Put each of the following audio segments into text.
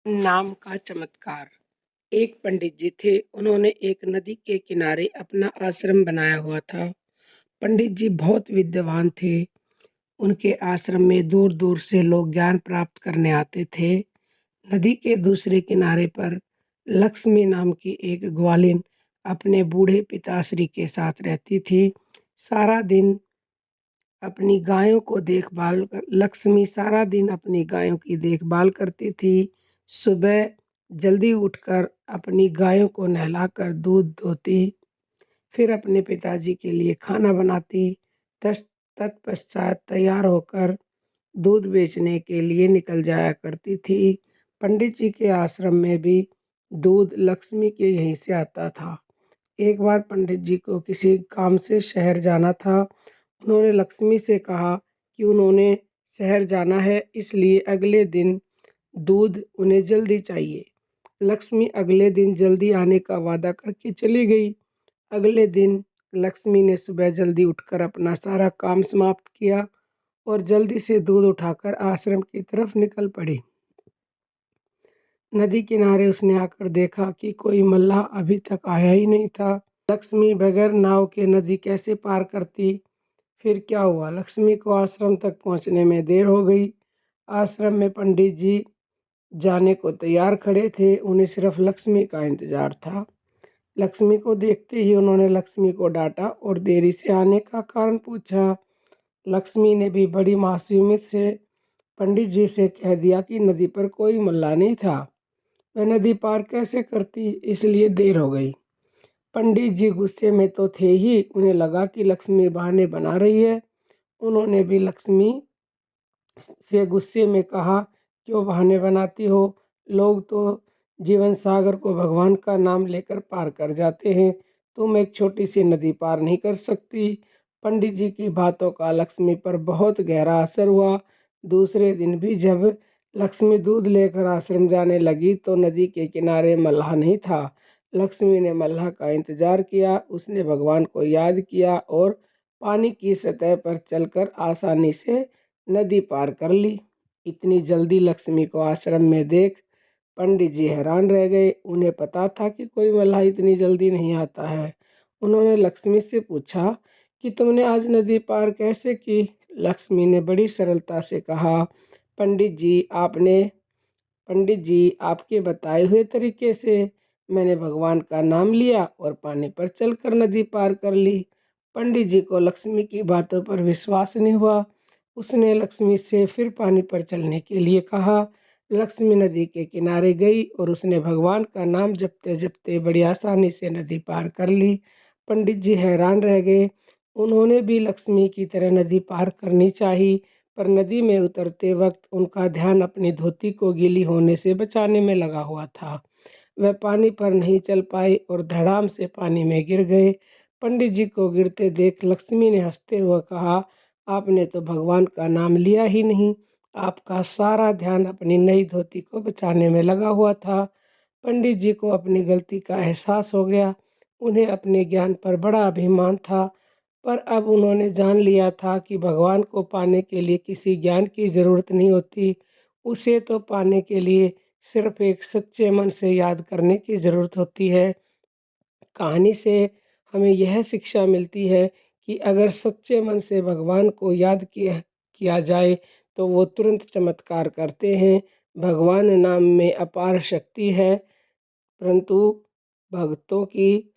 नाम का चमत्कार। एक पंडित जी थे। उन्होंने एक नदी के किनारे अपना आश्रम बनाया हुआ था। पंडित जी बहुत विद्वान थे। उनके आश्रम में दूर दूर से लोग ज्ञान प्राप्त करने आते थे। नदी के दूसरे किनारे पर लक्ष्मी नाम की एक ग्वालिन अपने बूढ़े पिताश्री के साथ रहती थी। सारा दिन अपनी गायों को देखभाल कर लक्ष्मी सारा दिन अपनी गायों की देखभाल करती थी। सुबह जल्दी उठकर अपनी गायों को नहलाकर दूध दोहती, फिर अपने पिताजी के लिए खाना बनाती। तत्पश्चात तैयार होकर दूध बेचने के लिए निकल जाया करती थी। पंडित जी के आश्रम में भी दूध लक्ष्मी के यहीं से आता था। एक बार पंडित जी को किसी काम से शहर जाना था। उन्होंने लक्ष्मी से कहा कि उन्होंने शहर जाना है, इसलिए अगले दिन दूध उन्हें जल्दी चाहिए। लक्ष्मी अगले दिन जल्दी आने का वादा करके चली गई। अगले दिन लक्ष्मी ने सुबह जल्दी उठकर अपना सारा काम समाप्त किया और जल्दी से दूध उठाकर आश्रम की तरफ निकल पड़ी। नदी किनारे उसने आकर देखा कि कोई मल्लाह अभी तक आया ही नहीं था। लक्ष्मी बगैर नाव के नदी कैसे पार करती? फिर क्या हुआ? लक्ष्मी को आश्रम तक पहुंचने में देर हो गई। आश्रम में पंडित जी जाने को तैयार खड़े थे। उन्हें सिर्फ लक्ष्मी का इंतजार था। लक्ष्मी को देखते ही उन्होंने लक्ष्मी को डांटा और देरी से आने का कारण पूछा। लक्ष्मी ने भी बड़ी मासूमियत से पंडित जी से कह दिया कि नदी पर कोई मल्लाह नहीं था, वह नदी पार कैसे करती, इसलिए देर हो गई। पंडित जी गुस्से में तो थे ही, उन्हें लगा कि लक्ष्मी बहाने बना रही है। उन्होंने भी लक्ष्मी से गुस्से में कहा, क्यों बहाने बनाती हो? लोग तो जीवन सागर को भगवान का नाम लेकर पार कर जाते हैं, तुम एक छोटी सी नदी पार नहीं कर सकती। पंडित जी की बातों का लक्ष्मी पर बहुत गहरा असर हुआ। दूसरे दिन भी जब लक्ष्मी दूध लेकर आश्रम जाने लगी तो नदी के किनारे मल्लाह नहीं था। लक्ष्मी ने मल्लाह का इंतजार किया। उसने भगवान को याद किया और पानी की सतह पर चलकर आसानी से नदी पार कर ली। इतनी जल्दी लक्ष्मी को आश्रम में देख पंडित जी हैरान रह गए। उन्हें पता था कि कोई मल्लाह इतनी जल्दी नहीं आता है। उन्होंने लक्ष्मी से पूछा कि तुमने आज नदी पार कैसे की? लक्ष्मी ने बड़ी सरलता से कहा, पंडित जी आपके बताए हुए तरीके से मैंने भगवान का नाम लिया और पानी पर चलकर नदी पार कर ली। पंडित जी को लक्ष्मी की बातों पर विश्वास नहीं हुआ। उसने लक्ष्मी से फिर पानी पर चलने के लिए कहा। लक्ष्मी नदी के किनारे गई और उसने भगवान का नाम जपते जपते बड़ी आसानी से नदी पार कर ली। पंडित जी हैरान रह गए। उन्होंने भी लक्ष्मी की तरह नदी पार करनी चाहिए, पर नदी में उतरते वक्त उनका ध्यान अपनी धोती को गीली होने से बचाने में लगा हुआ था। वह पानी पर नहीं चल पाए और धड़ाम से पानी में गिर गए। पंडित जी को गिरते देख लक्ष्मी ने हंसते हुए कहा, आपने तो भगवान का नाम लिया ही नहीं, आपका सारा ध्यान अपनी नई धोती को बचाने में लगा हुआ था। पंडित जी को अपनी गलती का एहसास हो गया। उन्हें अपने ज्ञान पर बड़ा अभिमान था, पर अब उन्होंने जान लिया था कि भगवान को पाने के लिए किसी ज्ञान की ज़रूरत नहीं होती, उसे तो पाने के लिए सिर्फ एक सच्चे मन से याद करने की ज़रूरत होती है। कहानी से हमें यह शिक्षा मिलती है कि अगर सच्चे मन से भगवान को याद किया जाए तो वो तुरंत चमत्कार करते हैं। भगवान नाम में अपार शक्ति है, परंतु भक्तों की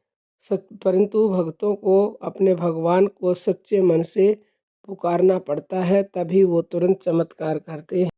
परंतु भक्तों को अपने भगवान को सच्चे मन से पुकारना पड़ता है, तभी वो तुरंत चमत्कार करते हैं।